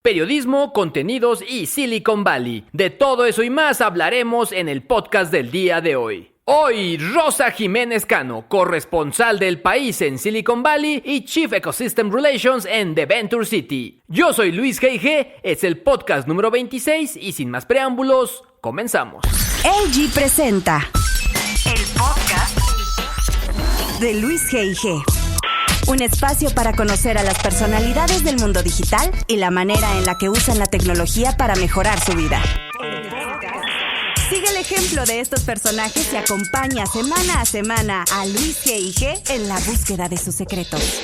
Periodismo, contenidos y Silicon Valley. De todo eso y más hablaremos en el podcast del día de hoy. Hoy, Rosa Jiménez Cano, corresponsal del país en Silicon Valley y Chief Ecosystem Relations en The Venture City. Yo soy Luis G.I.G., es el podcast número 26 y sin más preámbulos, comenzamos. LG presenta el podcast de Luis G.I.G., un espacio para conocer a las personalidades del mundo digital y la manera en la que usan la tecnología para mejorar su vida. Sigue el ejemplo de estos personajes y acompaña semana a semana a Luis G.I.G. en la búsqueda de sus secretos.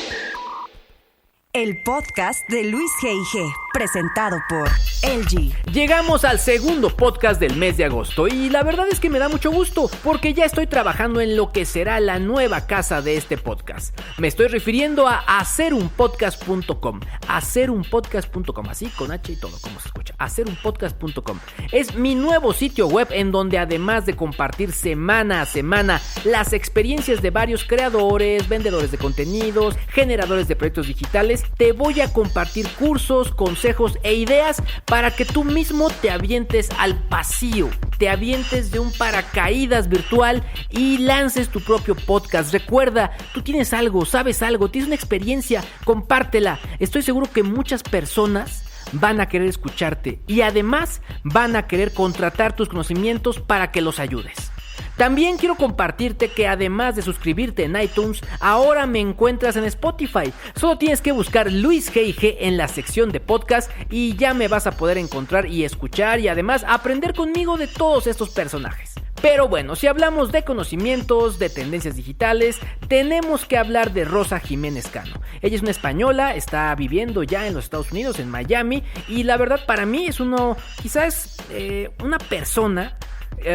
El podcast de Luis G.I.G., presentado por LG. Llegamos al segundo podcast del mes de agosto y la verdad es que me da mucho gusto porque ya estoy trabajando en lo que será la nueva casa de este podcast. Me estoy refiriendo a hacerunpodcast.com. Hacerunpodcast.com, así con H y todo, como se escucha. Hacerunpodcast.com. Es mi nuevo sitio web en donde además de compartir semana a semana las experiencias de varios creadores, vendedores de contenidos, generadores de proyectos digitales, te voy a compartir cursos, consejos e ideas para que tú mismo te avientes al vacío, te avientes de un paracaídas virtual y lances tu propio podcast. Recuerda, tú tienes algo, sabes algo, tienes una experiencia, compártela. Estoy seguro que muchas personas van a querer escucharte y además van a querer contratar tus conocimientos para que los ayudes. También quiero compartirte que además de suscribirte en iTunes, ahora me encuentras en Spotify. Solo tienes que buscar Luis G.I.G. en la sección de podcast y ya me vas a poder encontrar y escuchar y además aprender conmigo de todos estos personajes. Pero bueno, si hablamos de conocimientos, de tendencias digitales, tenemos que hablar de Rosa Jiménez Cano. Ella es una española, está viviendo ya en los Estados Unidos, en Miami, y la verdad para mí es quizás una persona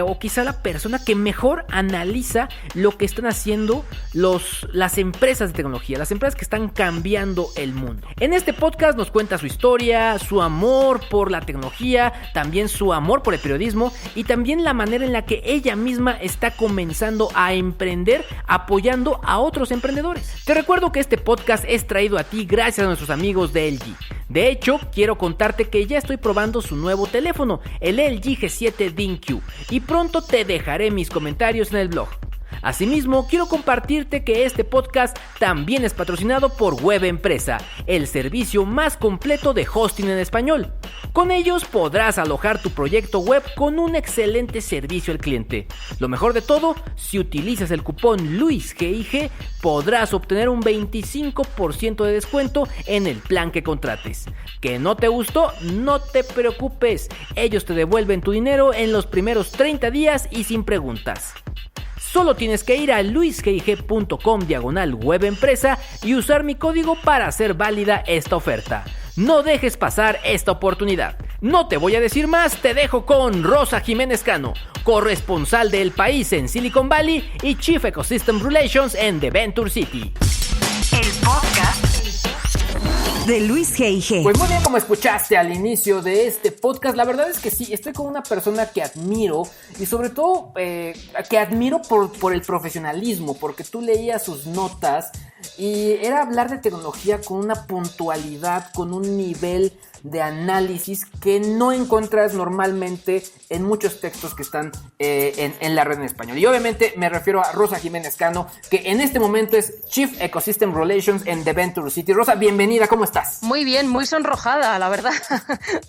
o quizá la persona que mejor analiza lo que están haciendo las empresas de tecnología, las empresas que están cambiando el mundo. En este podcast nos cuenta su historia, su amor por la tecnología, también su amor por el periodismo y también la manera en la que ella misma está comenzando a emprender apoyando a otros emprendedores. Te recuerdo que este podcast es traído a ti gracias a nuestros amigos de LG. De hecho, quiero contarte que ya estoy probando su nuevo teléfono, el LG G7 DinQ, y pronto te dejaré mis comentarios en el blog. Asimismo, quiero compartirte que este podcast también es patrocinado por Web Empresa, el servicio más completo de hosting en español. Con ellos podrás alojar tu proyecto web con un excelente servicio al cliente. Lo mejor de todo, si utilizas el cupón LuisGIG, podrás obtener un 25% de descuento en el plan que contrates. ¿Que no te gustó? No te preocupes, ellos te devuelven tu dinero en los primeros 30 días y sin preguntas. Solo tienes que ir a luisgig.com/webempresa y usar mi código para hacer válida esta oferta. No dejes pasar esta oportunidad. No te voy a decir más, te dejo con Rosa Jiménez Cano, corresponsal del país en Silicon Valley y Chief Ecosystem Relations en The Venture City. El podcast de Luis G.I.G. Pues muy bien, como escuchaste al inicio de este podcast, la verdad es que sí, estoy con una persona que admiro y sobre todo que admiro por el profesionalismo, porque tú leías sus notas y era hablar de tecnología con una puntualidad, con un nivel de análisis que no encuentras normalmente en muchos textos que están en la red en español. Y obviamente me refiero a Rosa Jiménez Cano, que en este momento es Chief Ecosystem Relations en The Venture City. Rosa, bienvenida, ¿cómo estás? Muy bien, muy sonrojada, la verdad.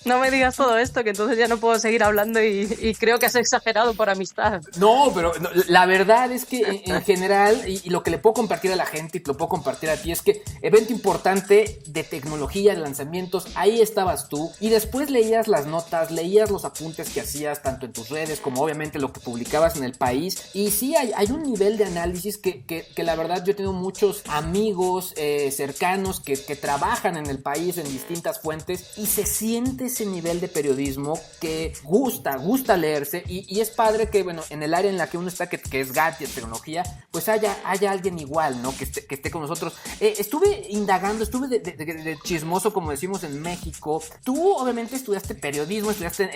No me digas todo esto, que entonces ya no puedo seguir hablando y creo que has exagerado por amistad. No, pero la verdad es que en general, y lo que le puedo compartir a la gente y te lo puedo compartir a ti, es que evento importante de tecnología, de lanzamientos, ahí estabas tú, y después leías las notas, leías los apuntes que hacías tanto en tus redes como obviamente lo que publicabas en El País, y sí hay un nivel de análisis que la verdad yo tengo muchos amigos cercanos que trabajan en El País en distintas fuentes y se siente ese nivel de periodismo que gusta leerse y es padre que bueno, en el área en la que uno está, que es gadget, tecnología, pues haya alguien igual, ¿no? Que esté con nosotros. Estuve indagando, estuve de chismoso, como decimos en México, México. Tú obviamente estudiaste periodismo, estudiaste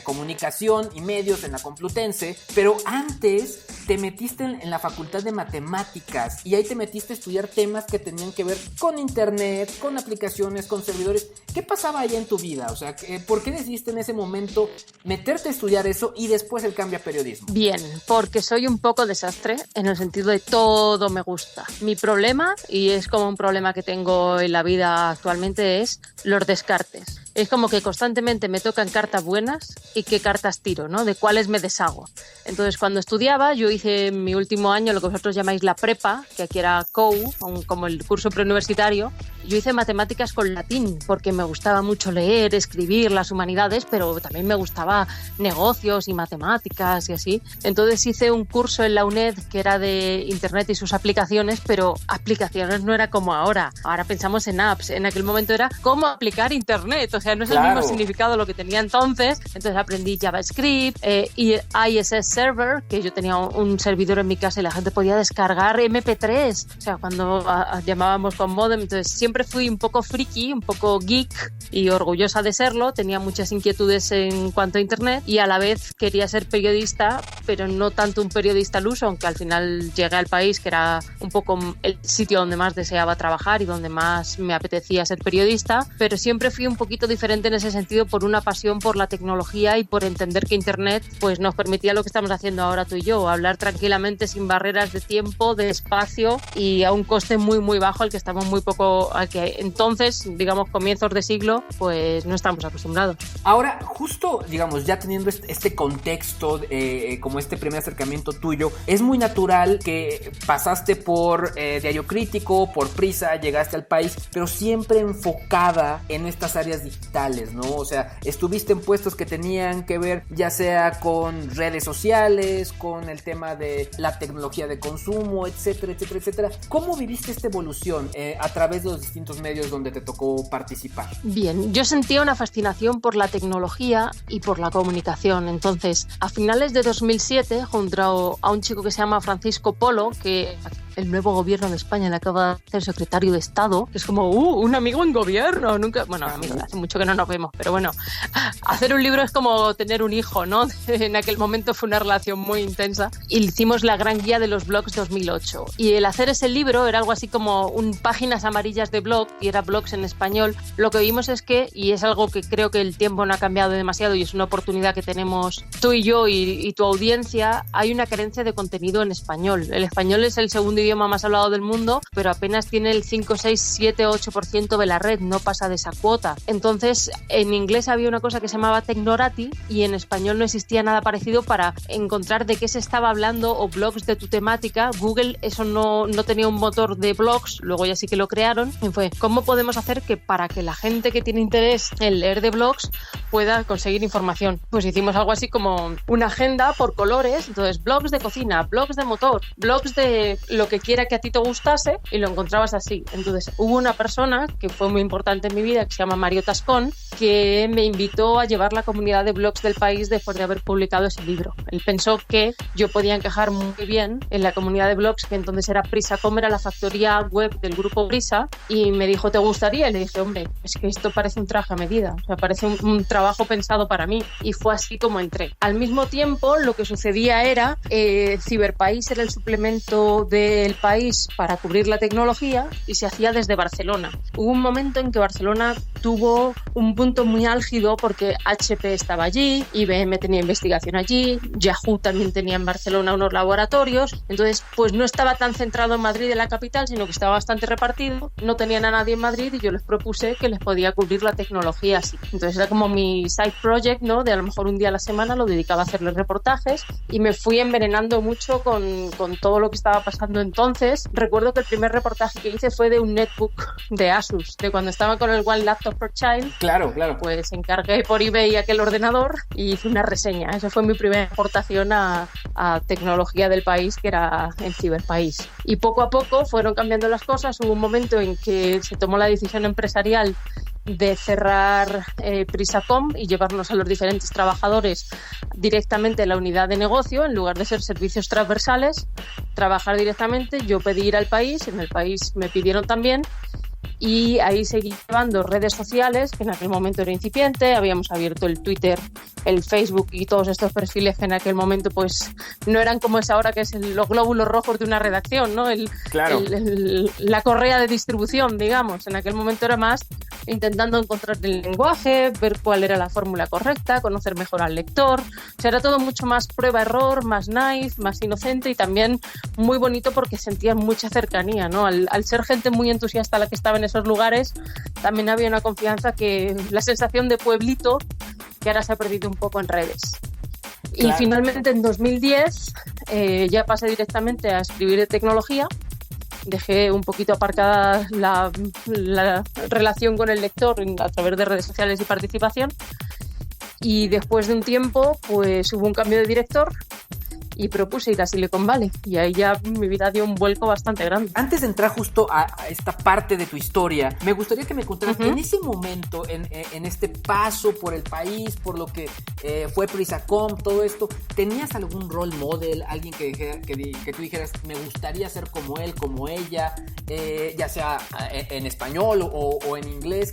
comunicación y medios en la Complutense, pero antes te metiste en la Facultad de Matemáticas y ahí te metiste a estudiar temas que tenían que ver con internet, con aplicaciones, con servidores. ¿Qué pasaba allá en tu vida? O sea, ¿por qué decidiste en ese momento meterte a estudiar eso y después el cambio a periodismo? Bien, porque soy un poco desastre en el sentido de todo me gusta. Mi problema, y es como un problema que tengo en la vida actualmente, es los descartes. Es como que constantemente me tocan cartas buenas y qué cartas tiro, ¿no? De cuáles me deshago. Entonces, cuando estudiaba, yo hice mi último año lo que vosotros llamáis la prepa, que aquí era COU, como el curso preuniversitario. Yo hice matemáticas con latín, porque me gustaba mucho leer, escribir, las humanidades, pero también me gustaba negocios y matemáticas y así. Entonces hice un curso en la UNED que era de Internet y sus aplicaciones, pero aplicaciones no era como ahora. Ahora pensamos en apps. En aquel momento era cómo aplicar Internet. O sea, no es el mismo significado lo que tenía entonces. Entonces aprendí JavaScript y ISS Server, que yo tenía un servidor en mi casa y la gente podía descargar MP3. O sea, cuando llamábamos con modem. Entonces siempre fui un poco friki, un poco geek y orgullosa de serlo. Tenía muchas inquietudes en cuanto a Internet y a la vez quería ser periodista, pero no tanto un periodista al uso, aunque al final llegué al País, que era un poco el sitio donde más deseaba trabajar y donde más me apetecía ser periodista, pero siempre fui un poquito diferente en ese sentido por una pasión por la tecnología y por entender que Internet pues nos permitía lo que estamos haciendo ahora tú y yo, hablar tranquilamente sin barreras de tiempo, de espacio y a un coste muy muy bajo al que estamos muy poco, al que entonces, digamos, comienzos de siglo, pues no estamos acostumbrados. Ahora, justo, digamos, ya teniendo este contexto, como este primer acercamiento tuyo, es muy natural que pasaste por Diario Crítico, por Prisa, llegaste al País, pero siempre enfocada en estas áreas digitales, ¿no? O sea, estuviste en puestos que tenían que ver ya sea con redes sociales, con el tema de la tecnología de consumo, etcétera, etcétera, etcétera. ¿Cómo viviste esta evolución a través de los distintos medios donde te tocó participar? Bien, yo sentía una fascinación por la tecnología y por la comunicación. Entonces, a finales de 2007, junto a un chico que se llama Francisco Polo, que el nuevo gobierno de España le acaba de hacer secretario de Estado, que es como, un amigo en gobierno, nunca, bueno, amigo, hace mucho que no nos vemos, pero bueno, hacer un libro es como tener un hijo, ¿no? En aquel momento fue una relación muy intensa y hicimos la gran guía de los blogs 2008 y el hacer ese libro era algo así como páginas amarillas de blog y era blogs en español. Lo que vimos es que, y es algo que creo que el tiempo no ha cambiado demasiado y es una oportunidad que tenemos tú y yo y tu audiencia, hay una carencia de contenido en español. El español es el segundo idioma más hablado del mundo, pero apenas tiene el 5, 6, 7, 8% de la red, no pasa de esa cuota. Entonces, en inglés había una cosa que se llamaba Technorati y en español no existía nada parecido para encontrar de qué se estaba hablando o blogs de tu temática. Google eso no tenía un motor de blogs, luego ya sí que lo crearon y fue, ¿cómo podemos hacer que para que la gente que tiene interés en leer de blogs pueda conseguir información? Pues hicimos algo así como una agenda por colores, entonces blogs de cocina, blogs de motor, blogs de lo que quiera que a ti te gustase y lo encontrabas así. Entonces hubo una persona que fue muy importante en mi vida que se llama Mario Tascón que me invitó a llevar la comunidad de blogs del País después de haber publicado ese libro. Él pensó que yo podía encajar muy bien en la comunidad de blogs que entonces era Prisacom, era la factoría web del grupo Prisa y me dijo, ¿te gustaría? Y le dije, hombre, es que esto parece un traje a medida, o sea, parece un trabajo pensado para mí y fue así como entré. Al mismo tiempo lo que sucedía era Ciberpaís era el suplemento del País para cubrir la tecnología y se hacía desde Barcelona. Hubo un momento en que Barcelona tuvo un punto muy álgido porque HP estaba allí, IBM tenía investigación allí, Yahoo también tenía en Barcelona unos laboratorios, entonces pues no estaba tan centrado en Madrid, en la capital, sino que estaba bastante repartido, no tenían a nadie en Madrid y yo les propuse que les podía cubrir la tecnología así. Entonces era como mi side project, ¿no? De a lo mejor un día a la semana lo dedicaba a hacerles reportajes y me fui envenenando mucho con todo lo que estaba pasando entonces. Recuerdo que el primer reportaje que hice fue de un netbook de Asus, de cuando estaba con el One Laptop per Child. Claro, claro. Pues encargué por eBay aquel ordenador y hice una reseña. Esa fue mi primera aportación a tecnología del País, que era el Ciberpaís. Y poco a poco fueron cambiando las cosas. Hubo un momento en que se tomó la decisión empresarial de cerrar Prisacom y llevarnos a los diferentes trabajadores directamente en la unidad de negocio, en lugar de ser servicios transversales, trabajar directamente. Yo pedí ir al País, en el País me pidieron también y ahí seguí llevando redes sociales, que en aquel momento era incipiente, habíamos abierto el Twitter, el Facebook y todos estos perfiles que en aquel momento pues no eran como es ahora, que es los glóbulos rojos de una redacción, ¿no? La correa de distribución, digamos. En aquel momento era más intentando encontrar el lenguaje, ver cuál era la fórmula correcta, conocer mejor al lector. O sea, era todo mucho más prueba-error, más nice, más inocente y también muy bonito porque sentía mucha cercanía, ¿no? Al ser gente muy entusiasta la que estaba en esos lugares, también había una confianza, que la sensación de pueblito que ahora se ha perdido un poco en redes. Claro. Y finalmente en 2010 ya pasé directamente a escribir de tecnología. Dejé un poquito aparcada la relación con el lector a través de redes sociales y participación. Y después de un tiempo, pues hubo un cambio de director y propuse ir a Silicon Valley. Y ahí ya mi vida dio un vuelco bastante grande. Antes de entrar justo a esta parte de tu historia, me gustaría que me contaras, en ese momento, en este paso por el país, por lo que fue Prisacom, todo esto, ¿tenías algún role model? Alguien que tú dijeras, me gustaría ser como él, como ella, ya sea en español o en inglés?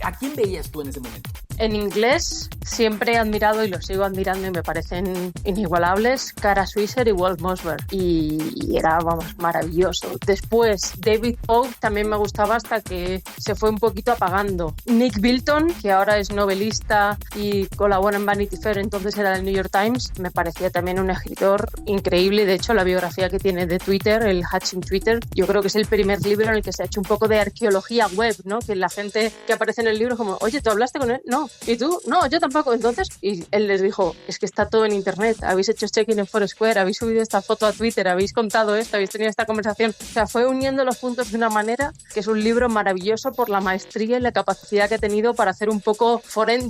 ¿A quién veías tú en ese momento? En inglés siempre he admirado y los sigo admirando y me parecen inigualables Kara Swisher y Walt Mossberg, y era, vamos, maravilloso. Después David Pogue también me gustaba hasta que se fue un poquito apagando. Nick Bilton, que ahora es novelista y colabora en Vanity Fair, entonces era del New York Times, me parecía también un escritor increíble. De hecho, la biografía que tiene de Twitter, el Hatching Twitter, yo creo que es el primer libro en el que se ha hecho un poco de arqueología web, ¿no? Que la gente que aparece en el libro es como, oye, ¿tú hablaste con él? No. ¿Y tú? No, yo tampoco. Entonces, y él les dijo, es que está todo en internet, habéis hecho check-in en Foursquare, habéis subido esta foto a Twitter, habéis contado esto, habéis tenido esta conversación. O sea, fue uniendo los puntos de una manera que es un libro maravilloso por la maestría y la capacidad que ha tenido para hacer un poco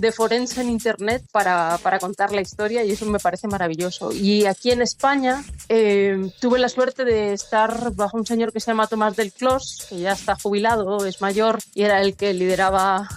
de forense en internet para contar la historia, y eso me parece maravilloso. Y aquí en España tuve la suerte de estar bajo un señor que se llama Tomás del Clos, que ya está jubilado, es mayor, y era el que lideraba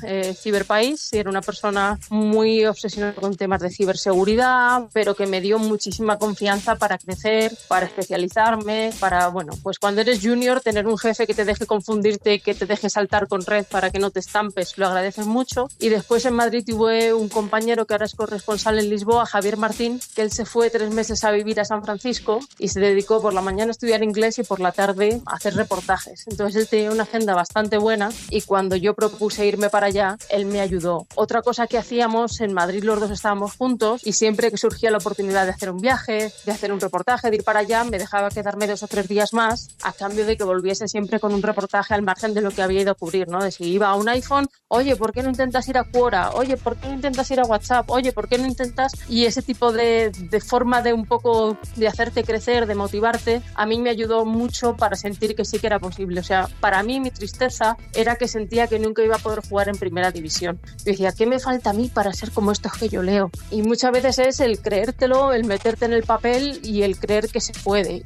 Ciberpaís, y era una persona muy obsesionada con temas de ciberseguridad, pero que me dio muchísima confianza para crecer, para especializarme, para, bueno, pues cuando eres junior, tener un jefe que te deje confundirte, que te deje saltar con red para que no te estampes, lo agradeces mucho. Y después en Madrid tuve un compañero que ahora es corresponsal en Lisboa, Javier Martín, que él se fue 3 meses a vivir a San Francisco y se dedicó por la mañana a estudiar inglés y por la tarde a hacer reportajes. Entonces él tenía una agenda bastante buena y cuando yo propuse irme para allá, él me ayudó. Otra cosa que hacíamos en Madrid, los dos estábamos juntos y siempre que surgía la oportunidad de hacer un viaje, de hacer un reportaje, de ir para allá, me dejaba quedarme 2 o 3 días más a cambio de que volviese siempre con un reportaje al margen de lo que había ido a cubrir, ¿no? De si iba a un iPhone, oye, ¿por qué no intentas ir a Quora? Oye, ¿por qué no intentas ir a WhatsApp? Oye, ¿por qué no intentas? Y ese tipo de forma de un poco de hacerte crecer, de motivarte, a mí me ayudó mucho para sentir que sí que era posible. O sea, para mí mi tristeza era que sentía que nunca iba a poder jugar en primera división. Yo decía, ¿qué me falta a mí para ser como estos que yo leo? Y muchas veces es el creértelo, el meterte en el papel y el creer que se puede.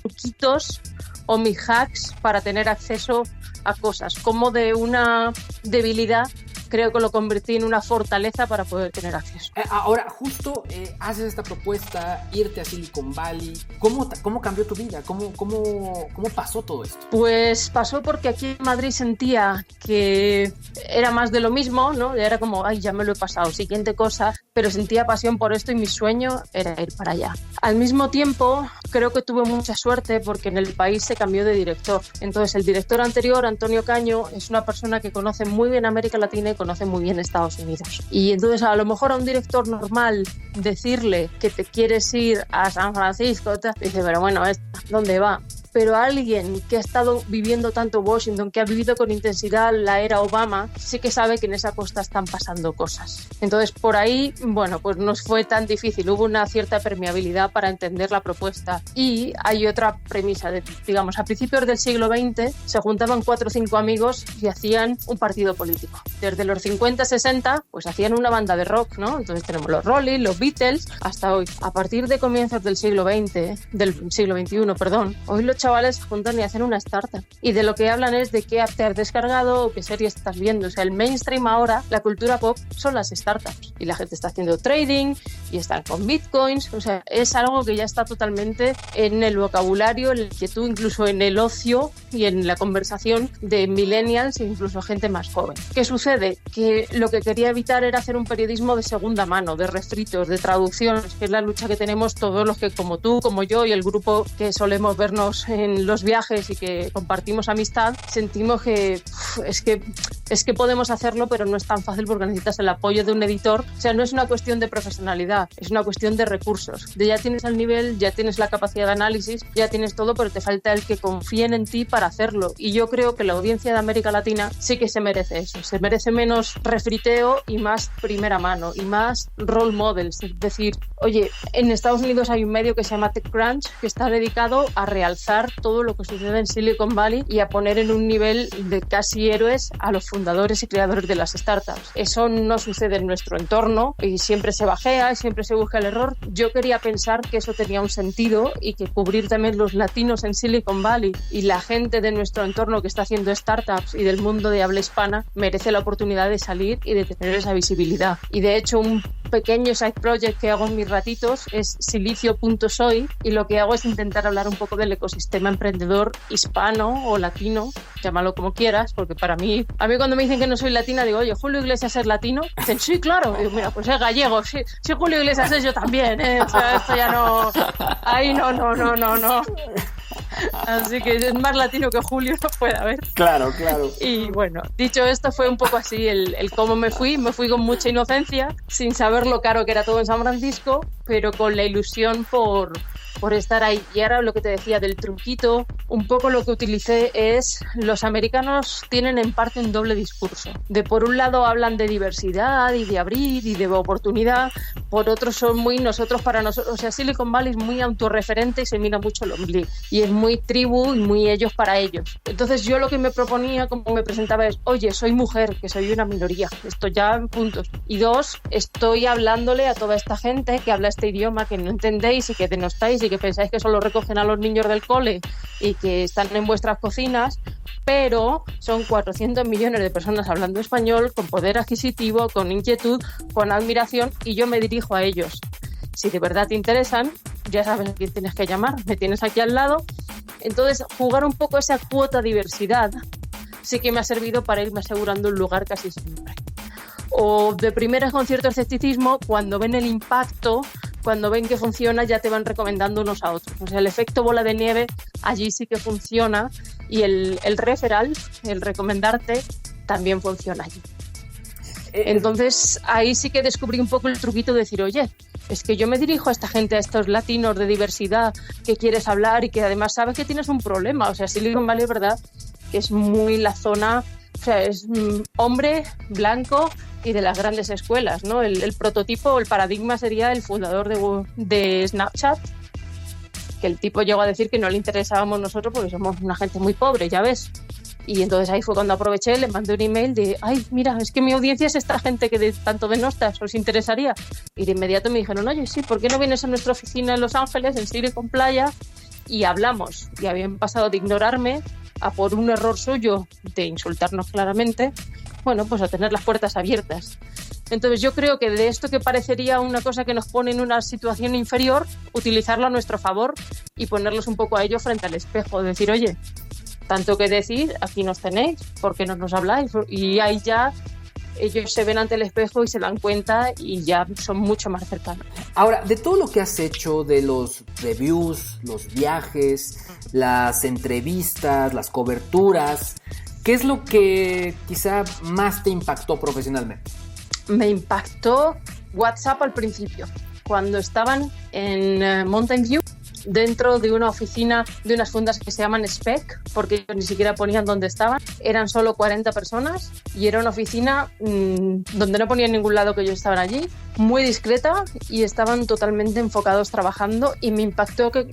Truquitos o mis hacks para tener acceso a cosas, como de una debilidad creo que lo convertí en una fortaleza para poder tener acceso. Ahora, justo haces esta propuesta, irte a Silicon Valley. ¿Cómo cambió tu vida? ¿Cómo pasó todo esto? Pues pasó porque aquí en Madrid sentía que era más de lo mismo, ¿no? Era como, ay, ya me lo he pasado, siguiente cosa, pero sentía pasión por esto y mi sueño era ir para allá. Al mismo tiempo, creo que tuve mucha suerte porque en el país se cambió de director. Entonces, el director anterior, Antonio Caño, es una persona que conoce muy bien América Latina y conoce muy bien Estados Unidos. Y entonces, a lo mejor a un director normal decirle que te quieres ir a San Francisco, dice, pero bueno, ¿dónde va? Pero alguien que ha estado viviendo tanto Washington, que ha vivido con intensidad la era Obama, sí que sabe que en esa costa están pasando cosas. Entonces, por ahí, bueno, pues no fue tan difícil. Hubo una cierta permeabilidad para entender la propuesta. Y hay otra premisa, digamos, a principios del siglo XX se juntaban 4 o 5 amigos y hacían un partido político. Desde los 50, 60, pues hacían una banda de rock, ¿no? Entonces tenemos los Rolling, los Beatles, hasta hoy. A partir de comienzos del siglo XX, del siglo XXI, perdón, hoy lo chavales se juntan y hacen una startup. Y de lo que hablan es de qué app te has descargado o qué serie estás viendo. O sea, el mainstream ahora, la cultura pop, son las startups. Y la gente está haciendo trading y están con bitcoins. O sea, es algo que ya está totalmente en el vocabulario, en la inquietud, incluso en el ocio y en la conversación de millennials e incluso gente más joven. ¿Qué sucede? Que lo que quería evitar era hacer un periodismo de segunda mano, de refritos, de traducciones, que es la lucha que tenemos todos los que, como tú, como yo y el grupo que solemos vernos en los viajes y que compartimos amistad, sentimos que es que podemos hacerlo, pero no es tan fácil porque necesitas el apoyo de un editor. O sea, no es una cuestión de profesionalidad, es una cuestión de recursos. Ya tienes el nivel, ya tienes la capacidad de análisis, ya tienes todo, pero te falta el que confíen en ti para hacerlo. Y yo creo que la audiencia de América Latina sí que se merece eso. Se merece menos refriteo y más primera mano y más role models. Es decir, oye, en Estados Unidos hay un medio que se llama TechCrunch que está dedicado a realzar todo lo que sucede en Silicon Valley y a poner en un nivel de casi héroes a los fundadores y creadores de las startups. Eso no sucede en nuestro entorno y siempre se bajea y siempre se busca el error. Yo quería pensar que eso tenía un sentido y que cubrir también los latinos en Silicon Valley y la gente de nuestro entorno que está haciendo startups y del mundo de habla hispana merece la oportunidad de salir y de tener esa visibilidad. Y de hecho un pequeño side project que hago en mis ratitos es silicio.soy y lo que hago es intentar hablar un poco del ecosistema emprendedor hispano o latino, llámalo como quieras, porque a mí cuando me dicen que no soy latina digo, oye, ¿Julio Iglesias es latino? Dicen, sí, claro. Digo, mira, pues es gallego, sí, Julio Iglesias es yo también, O sea, esto ya no, ahí no. Así que es más latino que Julio no puede haber. Claro. Y bueno, dicho esto, fue un poco así el cómo me fui con mucha inocencia, sin saber lo caro que era todo en San Francisco, pero con la ilusión por estar ahí. Y ahora lo que te decía del truquito, un poco lo que utilicé es, los americanos tienen en parte un doble discurso. De por un lado hablan de diversidad y de abrir y de oportunidad, por otro son muy nosotros para nosotros. O sea, Silicon Valley es muy autorreferente y se mira mucho el ombligo. Y es muy tribu y muy ellos para ellos. Entonces yo lo que me proponía, como me presentaba es, oye, soy mujer, que soy una minoría. Esto ya, puntos. Y dos, estoy hablándole a toda esta gente que habla este idioma que no entendéis y que denostáis y que pensáis que solo recogen a los niños del cole y que están en vuestras cocinas, pero son 400 millones de personas hablando español, con poder adquisitivo, con inquietud, con admiración, y yo me dirijo a ellos. Si de verdad te interesan, ya sabes a quién tienes que llamar, me tienes aquí al lado. Entonces, jugar un poco esa cuota diversidad sí que me ha servido para irme asegurando un lugar casi siempre. O de primeras con cierto escepticismo, cuando ven el impacto, cuando ven que funciona, ya te van recomendando unos a otros. O sea, el efecto bola de nieve allí sí que funciona y el referral, el recomendarte, también funciona allí. Entonces, ahí sí que descubrí un poco el truquito de decir, oye, es que yo me dirijo a esta gente, a estos latinos de diversidad que quieres hablar y que además sabes que tienes un problema. O sea, Silicon Valley, ¿verdad? Que es muy la zona, o sea, es hombre, blanco y de las grandes escuelas, ¿no? El prototipo, el paradigma sería el fundador de Snapchat, que el tipo llegó a decir que no le interesábamos nosotros porque somos una gente muy pobre, ya ves. Y entonces ahí fue cuando aproveché, le mandé un email de, ay, mira, es que mi audiencia es esta gente que tanto denostas, ¿os interesaría? Y de inmediato me dijeron, oye, sí, ¿por qué no vienes a nuestra oficina en Los Ángeles, en Silicon Playa? Y hablamos. Y habían pasado de ignorarme a, por un error suyo, de insultarnos claramente, bueno, pues a tener las puertas abiertas. Entonces yo creo que de esto que parecería una cosa que nos pone en una situación inferior, utilizarlo a nuestro favor y ponerlos un poco a ellos frente al espejo, decir, oye, tanto que decir, aquí nos tenéis, ¿por qué no nos habláis? Y ahí ya ellos se ven ante el espejo y se dan cuenta y ya son mucho más cercanos. Ahora, de todo lo que has hecho, de los reviews, los viajes, las entrevistas, las coberturas, ¿qué es lo que quizá más te impactó profesionalmente? Me impactó WhatsApp al principio, cuando estaban en Mountain View, dentro de una oficina de unas fundas que se llaman SPEC, porque ni siquiera ponían dónde estaban. Eran solo 40 personas y era una oficina donde no ponían en ningún lado que ellos estaban allí, muy discreta, y estaban totalmente enfocados trabajando. Y me impactó que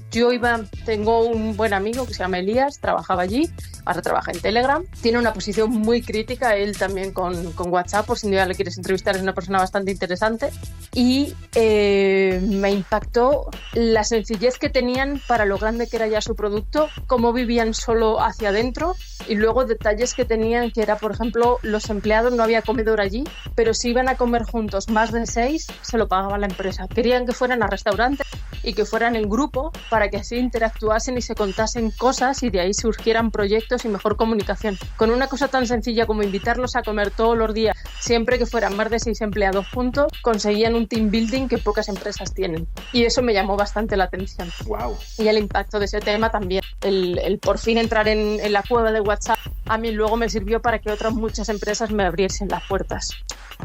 tengo un buen amigo que se llama Elías, trabajaba allí, ahora trabaja en Telegram, tiene una posición muy crítica, él también con WhatsApp, por si un día le quieres entrevistar, es una persona bastante interesante. y me impactó la sencillez que tenían para lo grande que era ya su producto, cómo vivían solo hacia adentro y luego detalles que tenían, que era, por ejemplo, los empleados, no había comedor allí, pero si iban a comer juntos más de 6, se lo pagaba la empresa. Querían que fueran a restaurantes y que fueran en grupo para que así interactuasen y se contasen cosas y de ahí surgieran proyectos y mejor comunicación. Con una cosa tan sencilla como invitarlos a comer todos los días, siempre que fueran más de 6 empleados juntos, conseguían un team building que pocas empresas tienen. Y eso me llamó bastante la atención. Wow. Y el impacto de ese tema también. El por fin entrar en la cueva de WhatsApp, a mí luego me sirvió para que otras muchas empresas me abriesen las puertas.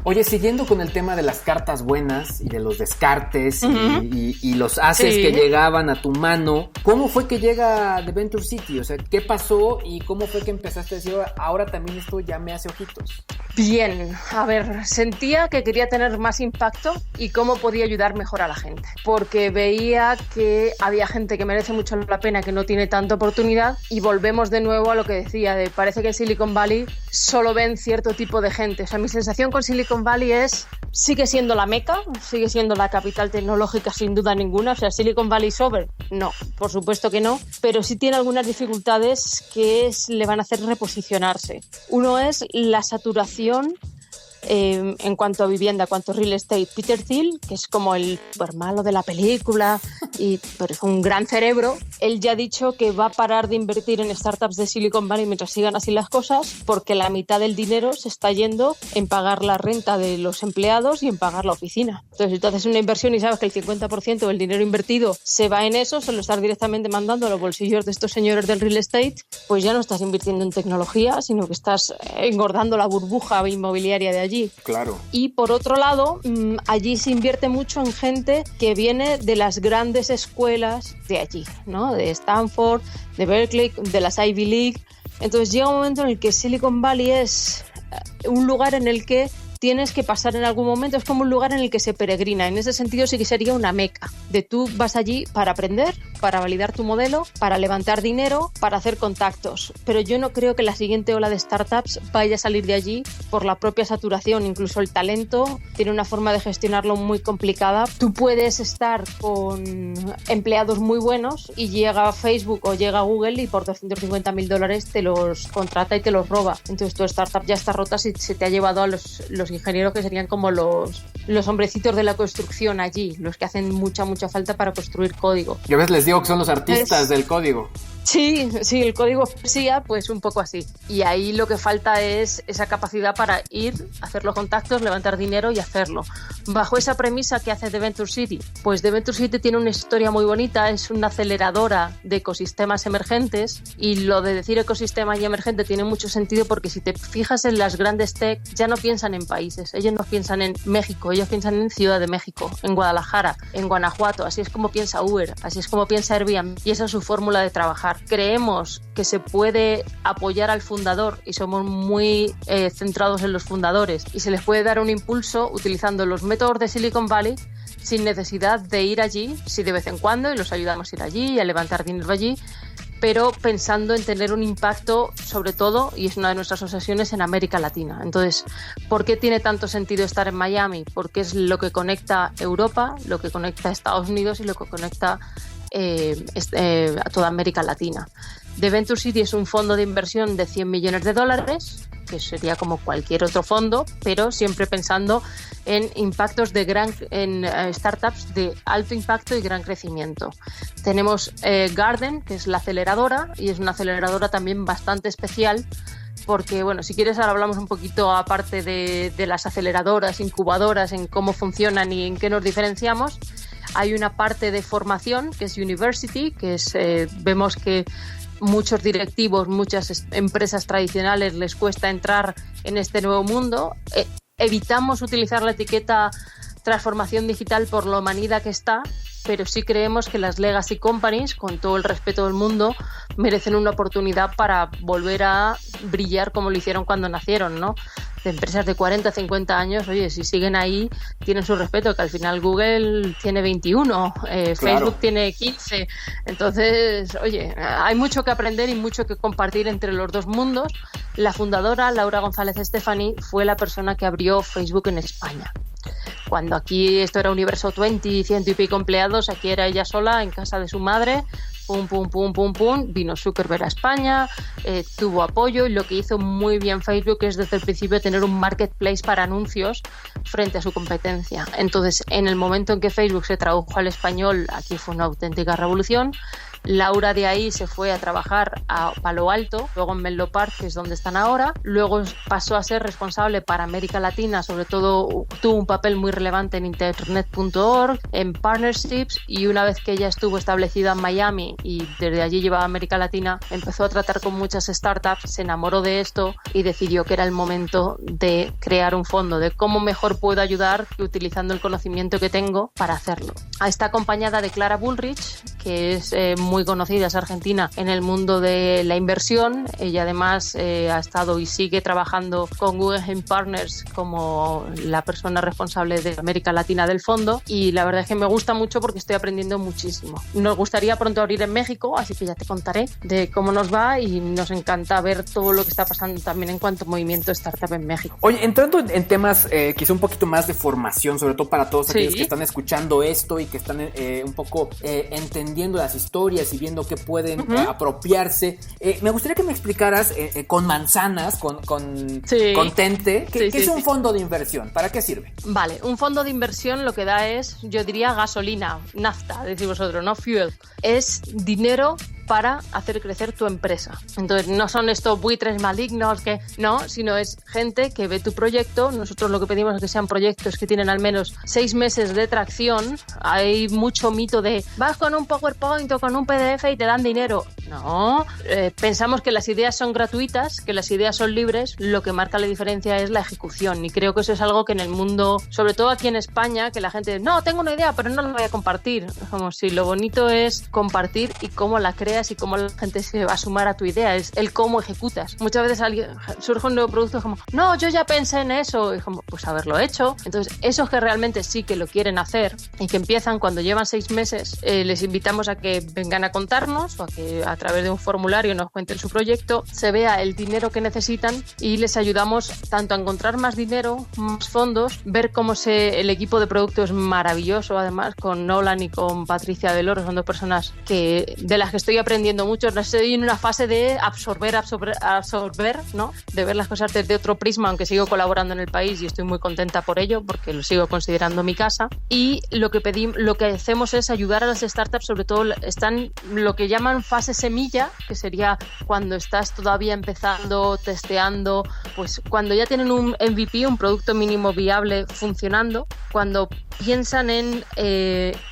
Oye, siguiendo con el tema de las cartas buenas y de los descartes y los haces que llegaban a tu mano, ¿cómo fue que llega The Venture City? O sea, ¿qué pasó y cómo fue que empezaste a decir, ahora también esto ya me hace ojitos? Bien, a ver, sentía que quería tener más impacto y cómo podía ayudar mejor a la gente, porque veía que había gente que merece mucho la pena, que no tiene tanta oportunidad, y volvemos de nuevo a lo que decía, de parece que en Silicon Valley solo ven cierto tipo de gente. O sea, mi sensación con Silicon Valley sigue siendo la meca, sigue siendo la capital tecnológica sin duda ninguna. O sea, Silicon Valley is over, no, por supuesto que no, pero sí tiene algunas dificultades que le van a hacer reposicionarse. Uno es la saturación en cuanto a vivienda, en cuanto a real estate. Peter Thiel, que es como el super malo de la película, pero es un gran cerebro, él ya ha dicho que va a parar de invertir en startups de Silicon Valley mientras sigan así las cosas, porque la mitad del dinero se está yendo en pagar la renta de los empleados y en pagar la oficina. Entonces, si tú haces una inversión y sabes que el 50% del dinero invertido se va en eso, se lo estás directamente mandando a los bolsillos de estos señores del real estate, pues ya no estás invirtiendo en tecnología, sino que estás engordando la burbuja inmobiliaria de allí. Claro. Y por otro lado, allí se invierte mucho en gente que viene de las grandes escuelas de allí, ¿no? De Stanford, de Berkeley, de las Ivy League. Entonces llega un momento en el que Silicon Valley es un lugar en el que tienes que pasar en algún momento, es como un lugar en el que se peregrina. En ese sentido sí que sería una meca, de tú vas allí para aprender, para validar tu modelo, para levantar dinero, para hacer contactos. Pero yo no creo que la siguiente ola de startups vaya a salir de allí por la propia saturación. Incluso el talento tiene una forma de gestionarlo muy complicada. Tú puedes estar con empleados muy buenos y llega Facebook o llega Google y por $250,000 te los contrata y te los roba. Entonces tu startup ya está rota si se te ha llevado a los ingenieros que serían como los hombrecitos de la construcción allí, los que hacen mucha falta para construir código. Yo a veces les digo que son los artistas del código. Sí, el código poesía, pues un poco así. Y ahí lo que falta es esa capacidad para ir, hacer los contactos, levantar dinero y hacerlo. Bajo esa premisa, ¿qué hace The Venture City? Pues The Venture City tiene una historia muy bonita, es una aceleradora de ecosistemas emergentes, y lo de decir ecosistema y emergente tiene mucho sentido porque si te fijas en las grandes tech, ya no piensan en países, ellos no piensan en México, ellos piensan en Ciudad de México, en Guadalajara, en Guanajuato, así es como piensa Uber, así es como piensa Airbnb, y esa es su fórmula de trabajar. Creemos que se puede apoyar al fundador y somos muy centrados en los fundadores y se les puede dar un impulso utilizando los métodos de Silicon Valley sin necesidad de ir allí, sí de vez en cuando, y los ayudamos a ir allí y a levantar dinero allí, pero pensando en tener un impacto sobre todo, y es una de nuestras obsesiones, en América Latina. Entonces, ¿por qué tiene tanto sentido estar en Miami? Porque es lo que conecta Europa, lo que conecta Estados Unidos y lo que conecta a toda América Latina. The Venture City es un fondo de inversión de $100 millones, que sería como cualquier otro fondo, pero siempre pensando en impactos en startups de alto impacto y gran crecimiento. Tenemos Garden, que es la aceleradora, y es una aceleradora también bastante especial, porque, bueno, si quieres ahora hablamos un poquito aparte de las aceleradoras, incubadoras, en cómo funcionan y en qué nos diferenciamos. Hay una parte de formación que es University, que es vemos que muchos directivos, muchas empresas tradicionales les cuesta entrar en este nuevo mundo. Evitamos utilizar la etiqueta transformación digital por lo manida que está, pero sí creemos que las legacy companies, con todo el respeto del mundo, merecen una oportunidad para volver a brillar como lo hicieron cuando nacieron, ¿no? De empresas de 40, 50 años, oye, si siguen ahí, tienen su respeto, que al final Google tiene 21, claro. Facebook tiene 15, entonces, oye, hay mucho que aprender y mucho que compartir entre los dos mundos. La fundadora, Laura González Estefani, fue la persona que abrió Facebook en España. Cuando aquí esto era Universo 20, 100 y pico empleados, aquí era ella sola en casa de su madre. Pum, pum, pum, pum, pum, vino Zuckerberg a España, tuvo apoyo, y lo que hizo muy bien Facebook es desde el principio tener un marketplace para anuncios frente a su competencia. Entonces, en el momento en que Facebook se tradujo al español, aquí fue una auténtica revolución. Laura de ahí se fue a trabajar a Palo Alto, luego en Menlo Park, que es donde están ahora. Luego pasó a ser responsable para América Latina, sobre todo tuvo un papel muy relevante en Internet.org, en partnerships, y una vez que ella estuvo establecida en Miami y desde allí llevaba a América Latina, empezó a tratar con muchas startups, se enamoró de esto y decidió que era el momento de crear un fondo, de cómo mejor puedo ayudar utilizando el conocimiento que tengo para hacerlo. Está acompañada de Clara Bullrich, que es muy conocida, es argentina en el mundo de la inversión. Ella además ha estado y sigue trabajando con Guggenheim Partners como la persona responsable de América Latina del fondo, y la verdad es que me gusta mucho porque estoy aprendiendo muchísimo. Nos gustaría pronto abrir en México, así que ya te contaré de cómo nos va, y nos encanta ver todo lo que está pasando también en cuanto a movimiento startup en México. Oye, entrando en temas quizá un poquito más de formación, sobre todo para todos aquellos que están escuchando esto y que están un poco entendiendo las historias y viendo que pueden apropiarse. Me gustaría que me explicaras con manzanas, con tente, ¿qué es un fondo de inversión? ¿Para qué sirve? Vale, un fondo de inversión lo que da es, yo diría, gasolina, nafta, decís vosotros, ¿no? Fuel. Es dinero para hacer crecer tu empresa. Entonces, no son estos buitres malignos que no, sino es gente que ve tu proyecto. Nosotros lo que pedimos es que sean proyectos que tienen al menos 6 meses de tracción. Hay mucho mito de vas con un PowerPoint o con un PDF y te dan dinero. No, pensamos que las ideas son gratuitas, que las ideas son libres. Lo que marca la diferencia es la ejecución, y creo que eso es algo que en el mundo, sobre todo aquí en España, que la gente, no, tengo una idea, pero no la voy a compartir. Como si lo bonito es compartir y cómo la creas y cómo la gente se va a sumar a tu idea, es el cómo ejecutas. Muchas veces surge un nuevo producto como, no, yo ya pensé en eso, y como, pues haberlo hecho. Entonces, esos que realmente sí que lo quieren hacer y que empiezan cuando llevan 6 meses, les invitamos a que vengan a contarnos, o a que a través de un formulario nos cuenten su proyecto, se vea el dinero que necesitan, y les ayudamos tanto a encontrar más dinero, más fondos, ver cómo el equipo de producto es maravilloso, además, con Nolan y con Patricia del Oro, son 2 personas de las que estoy aprendiendo mucho. Estoy en una fase de absorber, ¿no? De ver las cosas desde otro prisma, aunque sigo colaborando en el país y estoy muy contenta por ello, porque lo sigo considerando mi casa. Y lo que hacemos es ayudar a las startups, sobre todo están lo que llaman fase semilla, que sería cuando estás todavía empezando, testeando, pues cuando ya tienen un MVP, un producto mínimo viable funcionando, cuando piensan en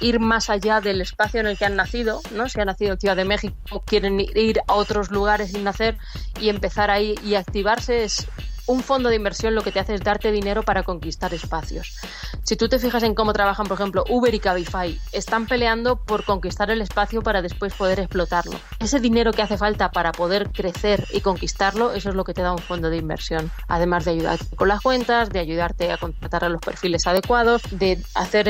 ir más allá del espacio en el que han nacido, ¿no? Si han nacido en Ciudad de México, quieren ir a otros lugares sin nacer y empezar ahí y activarse. Es un fondo de inversión, lo que te hace es darte dinero para conquistar espacios. Si tú te fijas en cómo trabajan, por ejemplo, Uber y Cabify, están peleando por conquistar el espacio para después poder explotarlo. Ese dinero que hace falta para poder crecer y conquistarlo, eso es lo que te da un fondo de inversión. Además de ayudarte con las cuentas, de ayudarte a contratar a los perfiles adecuados, de hacer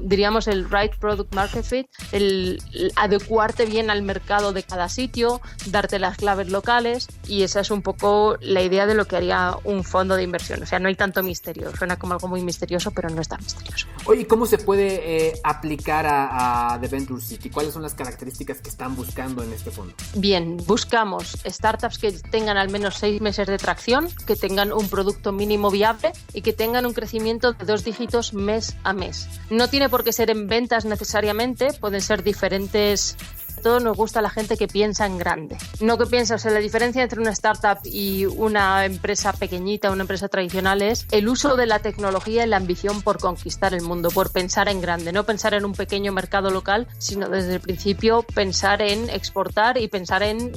diríamos el right product market fit, el adecuarte bien al mercado de cada sitio, darte las claves locales, y esa es un poco la idea de lo que haría un fondo de inversión. O sea, no hay tanto misterio. Suena como algo muy misterioso, pero no es tan misterioso. Oye, ¿cómo se puede aplicar a The Venture City? ¿Cuáles son las características que están buscando en este fondo? Bien, buscamos startups que tengan al menos 6 meses de tracción, que tengan un producto mínimo viable y que tengan un crecimiento de 2 dígitos mes a mes. No tiene por qué ser en ventas necesariamente, pueden ser diferentes. Todo nos gusta la gente que piensa en grande. No que piensa, o sea, la diferencia entre una startup y una empresa pequeñita, una empresa tradicional, es el uso de la tecnología y la ambición por conquistar el mundo, por pensar en grande, no pensar en un pequeño mercado local, sino desde el principio pensar en exportar y pensar en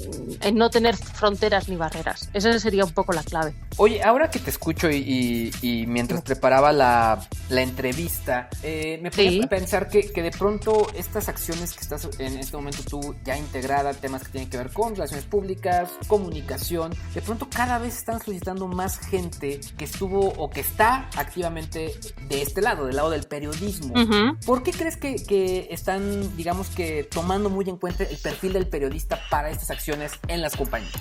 no tener fronteras ni barreras. Esa sería un poco la clave. Oye, ahora que te escucho y mientras preparaba la entrevista, me ponía a pensar que de pronto estas acciones que estás en este momento tú ya integrada, temas que tienen que ver con relaciones públicas, comunicación, de pronto cada vez están solicitando más gente que estuvo o que está activamente de este lado, del lado del periodismo. Uh-huh. ¿Por qué crees que están, digamos que, tomando muy en cuenta el perfil del periodista para estas acciones en las compañías?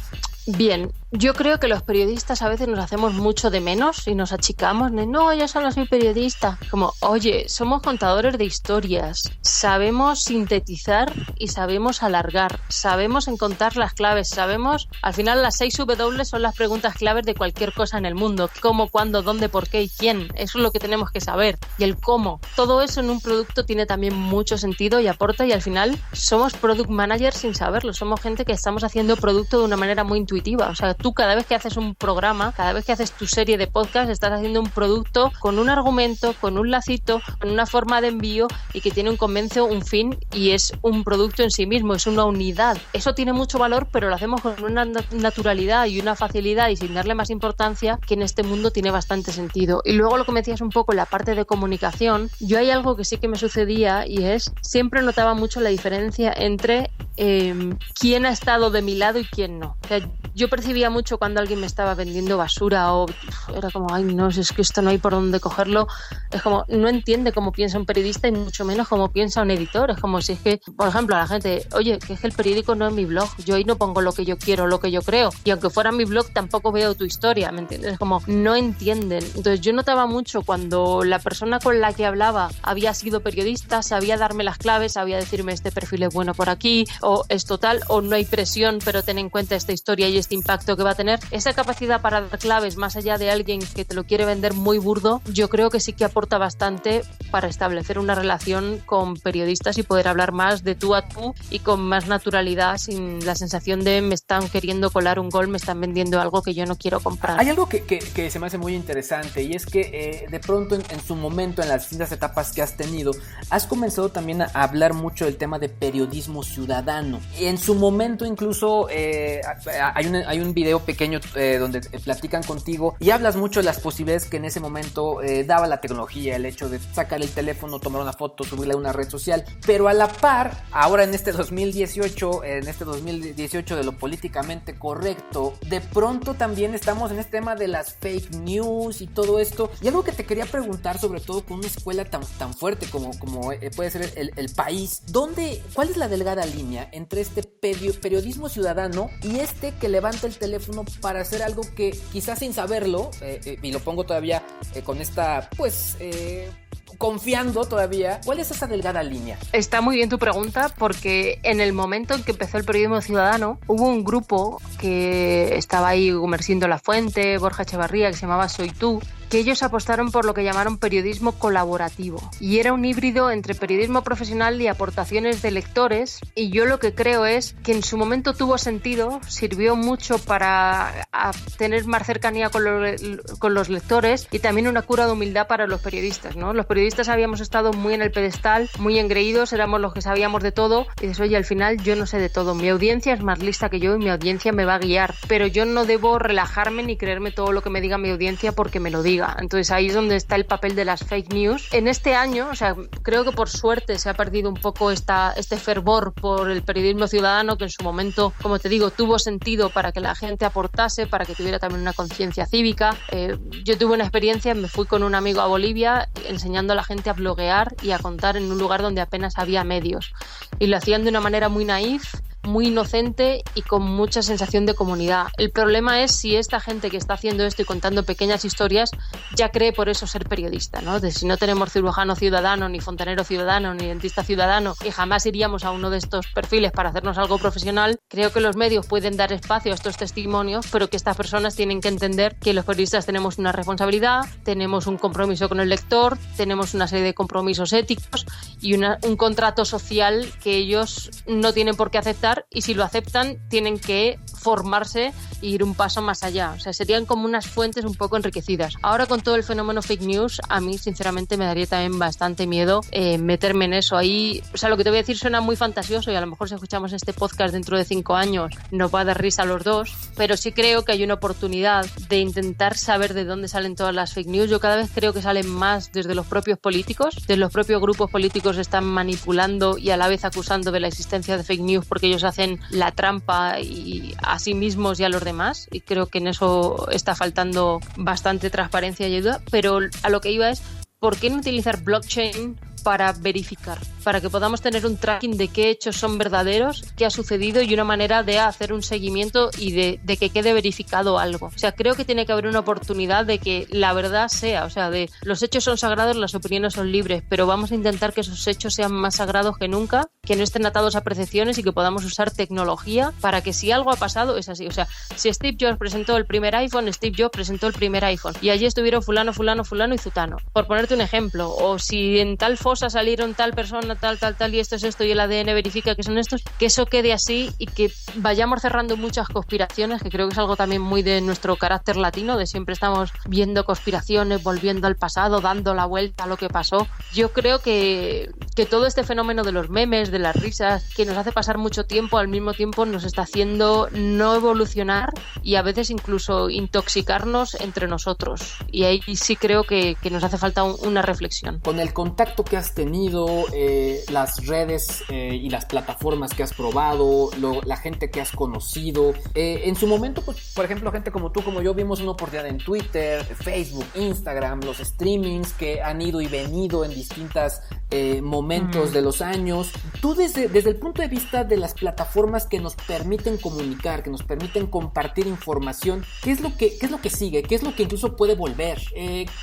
Bien, yo creo que los periodistas a veces nos hacemos mucho de menos y nos achicamos. No, yo solo soy periodista. Como, oye, somos contadores de historias. Sabemos sintetizar y sabemos alargar. Sabemos encontrar las claves. Sabemos, al final, las 6 W son las preguntas claves de cualquier cosa en el mundo. ¿Cómo, cuándo, dónde, por qué y quién? Eso es lo que tenemos que saber. Y el cómo. Todo eso en un producto tiene también mucho sentido y aporta, y al final somos product managers sin saberlo. Somos gente que estamos haciendo producto de una manera muy intuitiva. O sea, tú cada vez que haces un programa, cada vez que haces tu serie de podcast, estás haciendo un producto con un argumento, con un lacito, con una forma de envío y que tiene un comienzo, un fin, y es un producto en sí mismo, es una unidad. Eso tiene mucho valor, pero lo hacemos con una naturalidad y una facilidad y sin darle más importancia, que en este mundo tiene bastante sentido. Y luego lo que me decías un poco en la parte de comunicación, yo hay algo que sí que me sucedía, y es, siempre notaba mucho la diferencia entre quién ha estado de mi lado y quién no. O sea, yo percibía mucho cuando alguien me estaba vendiendo basura o era como, ay no, es que esto no hay por dónde cogerlo. Es como, no entiende cómo piensa un periodista y mucho menos cómo piensa un editor. Es como si es que, por ejemplo, a la gente, oye, que es que el periódico no es mi blog, yo ahí no pongo lo que yo quiero, lo que yo creo, y aunque fuera mi blog tampoco veo tu historia, ¿me entiendes? Es como, no entienden. Entonces yo notaba mucho cuando la persona con la que hablaba había sido periodista, sabía darme las claves, sabía decirme este perfil es bueno por aquí, o es total, o no hay presión, pero ten en cuenta esta historia y este impacto que va a tener. Esa capacidad para dar claves más allá de alguien que te lo quiere vender muy burdo, yo creo que sí que aporta bastante para establecer una relación con periodistas y poder hablar más de tú a tú y con más naturalidad, sin la sensación de me están queriendo colar un gol, me están vendiendo algo que yo no quiero comprar. Hay algo que se me hace muy interesante, y es que de pronto en su momento, en las distintas etapas que has tenido, has comenzado también a hablar mucho del tema de periodismo ciudadano. En su momento incluso hay un video pequeño donde platican contigo y hablas mucho de las posibilidades que en ese momento daba la tecnología, el hecho de sacar el teléfono, tomar una foto, subirla a una red social, pero a la par, ahora en este 2018 de lo políticamente correcto, de pronto también estamos en este tema de las fake news y todo esto, y algo que te quería preguntar, sobre todo con una escuela tan fuerte como puede ser el país, ¿cuál es la delgada línea entre este periodismo ciudadano y este que levanta el teléfono para hacer algo que quizás sin saberlo, y lo pongo todavía con esta, confiando todavía? ¿Cuál es esa delgada línea? Está muy bien tu pregunta, porque en el momento en que empezó el periodismo ciudadano hubo un grupo que estaba ahí, Gumersindo Lafuente, Borja Echevarría, que se llamaba Soy Tú, que ellos apostaron por lo que llamaron periodismo colaborativo, y era un híbrido entre periodismo profesional y aportaciones de lectores, y yo lo que creo es que en su momento tuvo sentido, sirvió mucho para tener más cercanía con los lectores, y también una cura de humildad para los periodistas, ¿no? Los periodistas habíamos estado muy en el pedestal, muy engreídos, éramos los que sabíamos de todo, y dices, oye, al final yo no sé de todo, mi audiencia es más lista que yo y mi audiencia me va a guiar, pero yo no debo relajarme ni creerme todo lo que me diga mi audiencia porque me lo diga. Entonces ahí es donde está el papel de las fake news. En este año, o sea, creo que por suerte se ha perdido un poco este fervor por el periodismo ciudadano, que en su momento, como te digo, tuvo sentido para que la gente aportase, para que tuviera también una conciencia cívica. Yo tuve una experiencia, me fui con un amigo a Bolivia enseñando a la gente a bloguear y a contar en un lugar donde apenas había medios, y lo hacían de una manera muy naif, muy inocente y con mucha sensación de comunidad. El problema es si esta gente que está haciendo esto y contando pequeñas historias ya cree por eso ser periodista, ¿no? De si no tenemos cirujano ciudadano, ni fontanero ciudadano, ni dentista ciudadano, y jamás iríamos a uno de estos perfiles para hacernos algo profesional, creo que los medios pueden dar espacio a estos testimonios, pero que estas personas tienen que entender que los periodistas tenemos una responsabilidad, tenemos un compromiso con el lector, tenemos una serie de compromisos éticos y un contrato social que ellos no tienen por qué aceptar, y si lo aceptan tienen que formarse e ir un paso más allá. O sea, serían como unas fuentes un poco enriquecidas. Ahora, con todo el fenómeno fake news, a mí sinceramente me daría también bastante miedo meterme en eso. Ahí, o sea, lo que te voy a decir suena muy fantasioso, y a lo mejor si escuchamos este podcast dentro de 5 años nos va a dar risa a los dos, pero sí creo que hay una oportunidad de intentar saber de dónde salen todas las fake news. Yo cada vez creo que salen más desde los propios políticos, desde los propios grupos políticos están manipulando y a la vez acusando de la existencia de fake news porque ellos hacen la trampa y a sí mismos y a los demás, y creo que en eso está faltando bastante transparencia y ayuda. Pero a lo que iba es, ¿por qué no utilizar blockchain para verificar, para que podamos tener un tracking de qué hechos son verdaderos, qué ha sucedido y una manera de hacer un seguimiento y de que quede verificado algo. O sea, creo que tiene que haber una oportunidad de que la verdad sea, o sea, de los hechos son sagrados, las opiniones son libres, pero vamos a intentar que esos hechos sean más sagrados que nunca, que no estén atados a percepciones y que podamos usar tecnología para que si algo ha pasado es así. O sea, si Steve Jobs presentó el primer iPhone, Steve Jobs presentó el primer iPhone y allí estuvieron fulano y zutano, por ponerte un ejemplo. O si en tal fosa salieron tal persona, tal y esto es esto y el ADN verifica que son estos, que eso quede así y que vayamos cerrando muchas conspiraciones, que creo que es algo también muy de nuestro carácter latino, de siempre estamos viendo conspiraciones, volviendo al pasado, dando la vuelta a lo que pasó. Yo creo que todo este fenómeno de los memes, de las risas, que nos hace pasar mucho tiempo, al mismo tiempo nos está haciendo no evolucionar y a veces incluso intoxicarnos entre nosotros. Y ahí sí creo que nos hace falta una reflexión. Con el contacto que has tenido, las redes y las plataformas que has probado, la gente que has conocido, en su momento, pues, por ejemplo, gente como tú, como yo, vimos una oportunidad en Twitter, Facebook, Instagram, los streamings que han ido y venido en distintos momentos de los años. Tú desde el punto de vista de las plataformas que nos permiten comunicar, que nos permiten compartir información, ¿qué es lo que sigue? ¿Qué es lo que incluso puede volver?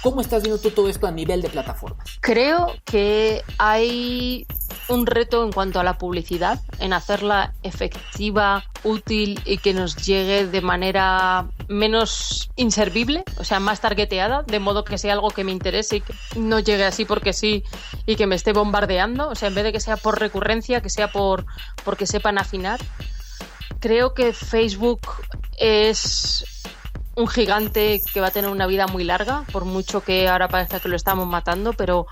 ¿Cómo estás viendo tú todo esto a nivel de plataformas? Creo que hay un reto en cuanto a la publicidad, en hacerla efectiva, útil y que nos llegue de manera menos inservible, o sea, más targeteada, de modo que sea algo que me interese y que no llegue así porque sí y que me esté bombardeando. O sea, en vez de que sea por recurrencia, que sea porque sepan afinar. Creo que Facebook es un gigante que va a tener una vida muy larga, por mucho que ahora parezca que lo estamos matando, pero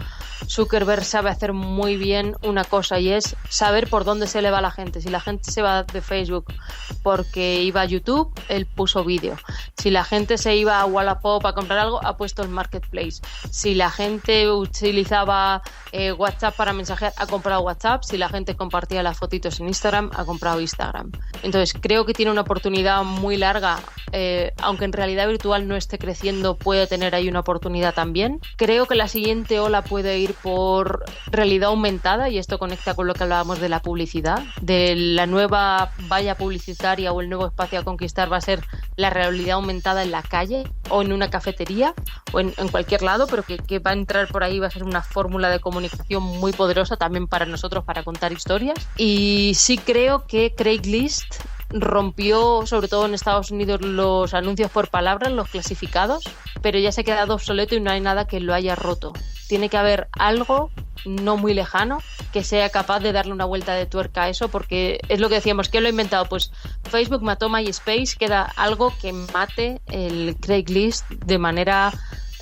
Zuckerberg sabe hacer muy bien una cosa y es saber por dónde se le va la gente. Si la gente se va de Facebook porque iba a YouTube, él puso vídeo. Si la gente se iba a Wallapop a comprar algo, ha puesto el Marketplace. Si la gente utilizaba WhatsApp para mensajear, ha comprado WhatsApp. Si la gente compartía las fotitos en Instagram, ha comprado Instagram. Entonces creo que tiene una oportunidad muy larga, aunque en realidad virtual no esté creciendo, puede tener ahí una oportunidad también. Creo que la siguiente ola puede ir por realidad aumentada, y esto conecta con lo que hablábamos de la publicidad, de la nueva valla publicitaria o el nuevo espacio a conquistar va a ser la realidad aumentada en la calle o en una cafetería o en cualquier lado, pero que va a entrar por ahí, va a ser una fórmula de comunicación muy poderosa también para nosotros, para contar historias. Y sí creo que Craigslist rompió, sobre todo en Estados Unidos, los anuncios por palabras, los clasificados, pero ya se ha quedado obsoleto y no hay nada que lo haya roto. Tiene que haber algo no muy lejano que sea capaz de darle una vuelta de tuerca a eso, porque es lo que decíamos, ¿quién lo ha inventado? Pues Facebook mató MySpace, queda algo que mate el Craigslist de manera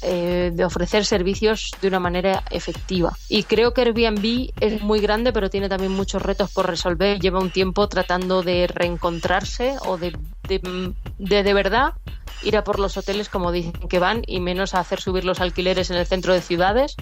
de ofrecer servicios de una manera efectiva. Y creo que Airbnb es muy grande, pero tiene también muchos retos por resolver. Lleva un tiempo tratando de reencontrarse o de verdad ir a por los hoteles como dicen que van, y menos a hacer subir los alquileres en el centro de ciudades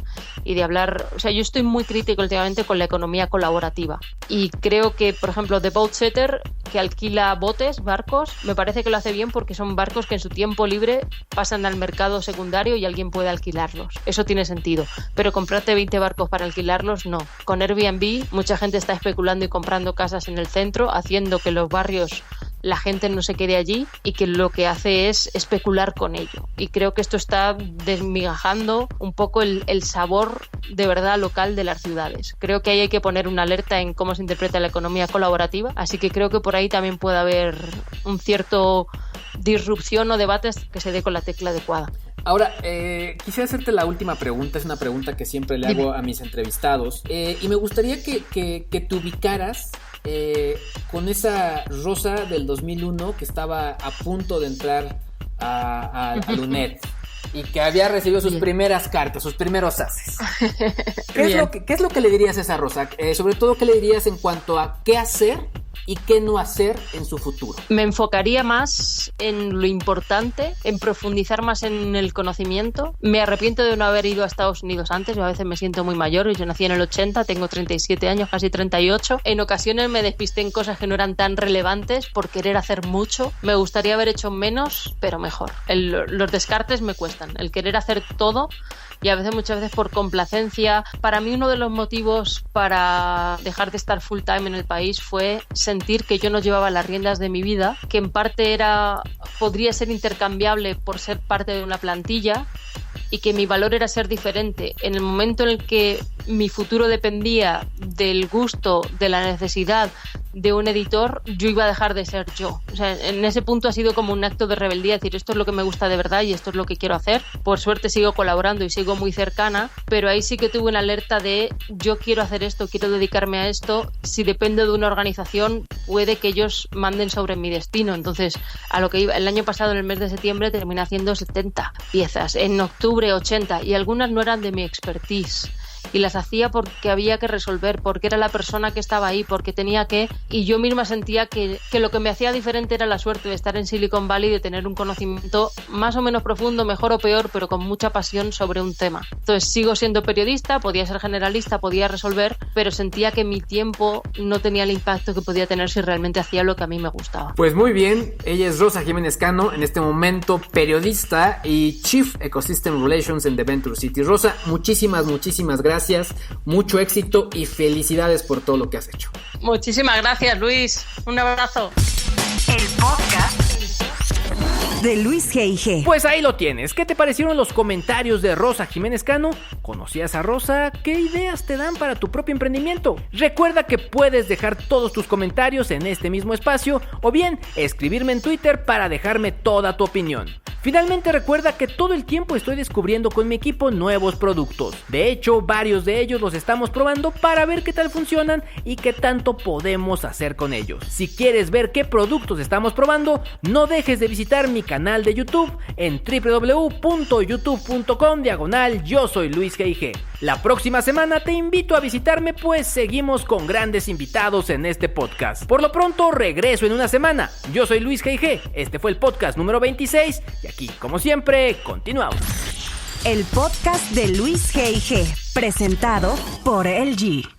y de hablar. O sea, yo estoy muy crítico últimamente con la economía colaborativa y creo que, por ejemplo, The Boat Setter, que alquila botes, barcos, me parece que lo hace bien porque son barcos que en su tiempo libre pasan al mercado secundario y alguien puede alquilarlos. Eso tiene sentido, pero comprarte 20 barcos para alquilarlos, no. Con Airbnb mucha gente está especulando y comprando casas en el centro, haciendo que los barrios la gente no se quede allí, y que lo que hace es especular con ello. Y creo que esto está desmigajando un poco el sabor de verdad local de las ciudades. Creo que ahí hay que poner una alerta en cómo se interpreta la economía colaborativa, así que creo que por ahí también puede haber un cierto disrupción o debates que se dé con la tecla adecuada. Ahora, quisiera hacerte la última pregunta. Es una pregunta que siempre le hago a mis entrevistados, y me gustaría que te ubicaras con esa Rosa del 2001 que estaba a punto de entrar a UNED y que había recibido sus primeras cartas, sus primeros haces. ¿Qué es lo que le dirías a esa Rosa? Sobre todo, ¿qué le dirías en cuanto a qué hacer y qué no hacer en su futuro? Me enfocaría más en lo importante, en profundizar más en el conocimiento. Me arrepiento de no haber ido a Estados Unidos antes, yo a veces me siento muy mayor, yo nací en el 80, tengo 37 años, casi 38. En ocasiones me despisté en cosas que no eran tan relevantes por querer hacer mucho. Me gustaría haber hecho menos, pero mejor. Los descartes me cuestan, el querer hacer todo. Y muchas veces por complacencia. Para mí uno de los motivos para dejar de estar full time en el país fue sentir que yo no llevaba las riendas de mi vida, que en parte podría ser intercambiable por ser parte de una plantilla y que mi valor era ser diferente. En el momento en el que mi futuro dependía del gusto, de la necesidad de un editor, yo iba a dejar de ser yo. O sea, en ese punto ha sido como un acto de rebeldía, decir, esto es lo que me gusta de verdad y esto es lo que quiero hacer. Por suerte sigo colaborando y sigo muy cercana, pero ahí sí que tuve una alerta de yo quiero hacer esto, quiero dedicarme a esto. Si dependo de una organización, puede que ellos manden sobre mi destino. Entonces, a lo que iba, el año pasado, en el mes de septiembre, terminé haciendo 70 piezas. En octubre, 80, y algunas no eran de mi expertise. Y las hacía porque había que resolver, porque era la persona que estaba ahí, porque tenía que... Y yo misma sentía que lo que me hacía diferente era la suerte de estar en Silicon Valley, de tener un conocimiento más o menos profundo, mejor o peor, pero con mucha pasión sobre un tema. Entonces sigo siendo periodista, podía ser generalista, podía resolver, pero sentía que mi tiempo no tenía el impacto que podía tener si realmente hacía lo que a mí me gustaba. Pues muy bien, ella es Rosa Jiménez Cano, en este momento periodista y Chief Ecosystem Relations en The Venture City. Rosa, muchísimas gracias, mucho éxito y felicidades por todo lo que has hecho. Muchísimas gracias, Luis. Un abrazo. El podcast de Luis G.I.G. Pues ahí lo tienes. ¿Qué te parecieron los comentarios de Rosa Jiménez Cano? ¿Conocías a Rosa? ¿Qué ideas te dan para tu propio emprendimiento? Recuerda que puedes dejar todos tus comentarios en este mismo espacio o bien escribirme en Twitter para dejarme toda tu opinión. Finalmente recuerda que todo el tiempo estoy descubriendo con mi equipo nuevos productos. De hecho, varios de ellos los estamos probando para ver qué tal funcionan y qué tanto podemos hacer con ellos. Si quieres ver qué productos estamos probando, no dejes de visitar mi canal de YouTube en www.youtube.com/yo soy Luis G.I.G. La próxima semana te invito a visitarme, pues seguimos con grandes invitados en este podcast. Por lo pronto regreso en una semana. Yo soy Luis G.I.G. Este fue el podcast número 26 y aquí, como siempre, continuamos. El podcast de Luis G.I.G. presentado por LG.